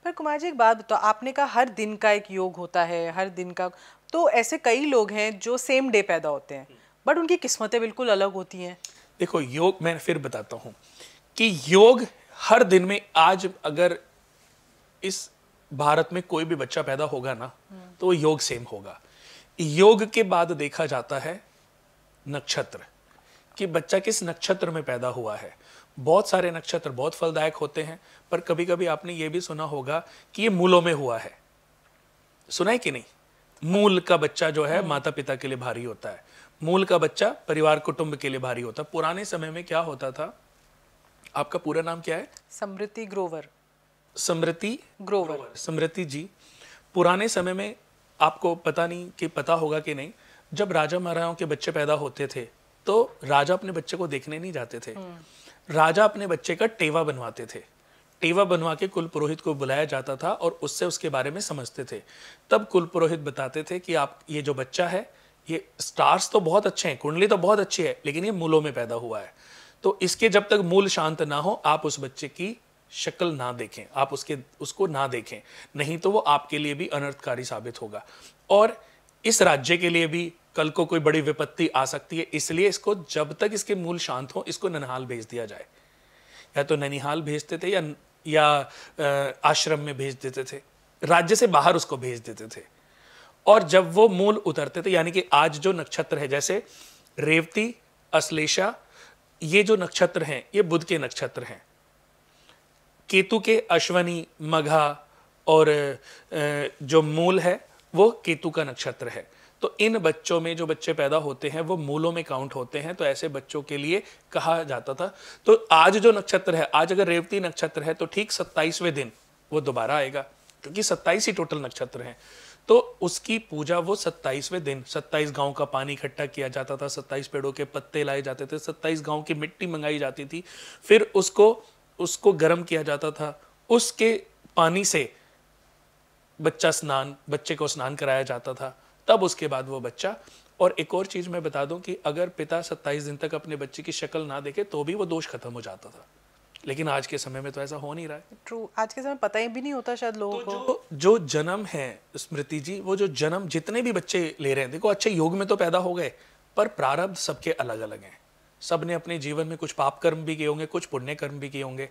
पर कुमार जी एक बात बताओ, आपने कहा हर दिन का एक योग होता है, हर दिन का, तो ऐसे कई लोग हैं जो सेम डे पैदा होते हैं बट उनकी किस्मतें बिल्कुल अलग होती हैं। देखो, योग मैं फिर बताता हूं कि योग हर दिन में, आज अगर इस भारत में कोई भी बच्चा पैदा होगा ना, तो वो योग सेम होगा। योग के बाद देखा जाता है नक्षत्र, कि बच्चा किस नक्षत्र में पैदा हुआ है। बहुत सारे नक्षत्र बहुत फलदायक होते हैं, पर कभी कभी आपने ये भी सुना होगा कि ये मूलों में हुआ है। सुना है कि नहीं? मूल का बच्चा जो है माता पिता के लिए भारी होता है, मूल का बच्चा परिवार कुटुंब के लिए भारी होता है। पुराने समय में क्या होता था, आपका पूरा नाम क्या है? समृति ग्रोवर। समृति ग्रोवर। समृति जी, पुराने समय में आपको पता नहीं कि पता होगा कि नहीं, जब राजा महाराजाओं के बच्चे पैदा होते थे तो राजा अपने बच्चे को देखने नहीं जाते थे। राजा अपने बच्चे का टेवा बनवाते थे। टेवा बनवा के कुल पुरोहित को बुलाया जाता था और उससे उसके बारे में समझते थे। तब कुल पुरोहित बताते थे कि आप ये जो बच्चा है, ये स्टार्स तो बहुत अच्छे हैं, कुंडली तो बहुत अच्छी है, लेकिन ये मूलों में पैदा हुआ है, तो इसके जब तक मूल शांत ना हो आप उस बच्चे की शक्ल ना देखें, आप उसको ना देखें, नहीं तो वो आपके लिए भी अनर्थकारी साबित होगा और इस राज्य के लिए भी कल को कोई बड़ी विपत्ति आ सकती है। इसलिए इसको जब तक इसके मूल शांत हो, इसको ननिहाल भेज दिया जाए। या तो ननिहाल भेजते थे या आश्रम में भेज देते थे, राज्य से बाहर उसको भेज देते थे। और जब वो मूल उतरते थे, यानी कि आज जो नक्षत्र है, जैसे रेवती, अश्लेषा, ये जो नक्षत्र हैं ये बुध के नक्षत्र हैं। केतु के अश्वनी, मघा और जो मूल है वो केतु का नक्षत्र है। तो इन बच्चों में जो बच्चे पैदा होते हैं वो मूलों में काउंट होते हैं, तो ऐसे बच्चों के लिए कहा जाता था। तो आज जो नक्षत्र है, आज अगर रेवती नक्षत्र है तो ठीक 27वें दिन वो दोबारा आएगा, क्योंकि 27 ही टोटल नक्षत्र हैं। तो उसकी पूजा वो 27वें दिन, 27 गांव का पानी इकट्ठा किया जाता था, 27 पेड़ों के पत्ते लाए जाते थे, 27 गांव की मिट्टी मंगाई जाती थी, फिर उसको गर्म किया जाता था, उसके पानी से बच्चे को स्नान कराया जाता था, तब उसके बाद वो बच्चा। और एक और चीज मैं बता दूं कि अगर पिता 27 दिन तक अपने बच्चे की शक्ल ना देखे तो भी वो दोष खत्म हो जाता था, लेकिन आज के समय में तो ऐसा हो नहीं रहा है। ट्रू, आज के समय पता ही भी नहीं होता शायद लोगों को। जो जन्म है स्मृति जी, वो जो जन्म जितने भी बच्चे ले रहे हैं, देखो अच्छे योग में तो पैदा हो गए, पर प्रारब्ध सबके अलग अलग हैं। सब ने अपने जीवन में कुछ पाप कर्म भी किए होंगे, कुछ पुण्य कर्म भी किए होंगे।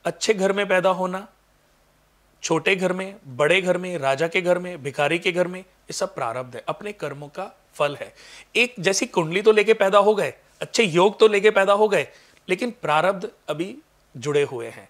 अच्छे घर में पैदा होना, छोटे घर में, बड़े घर में, राजा के घर में, भिखारी के घर में, ये सब प्रारब्ध है, अपने कर्मों का फल है। एक जैसी कुंडली तो लेके पैदा हो गए, अच्छे योग तो लेके पैदा हो गए, लेकिन प्रारब्ध अभी जुड़े हुए हैं।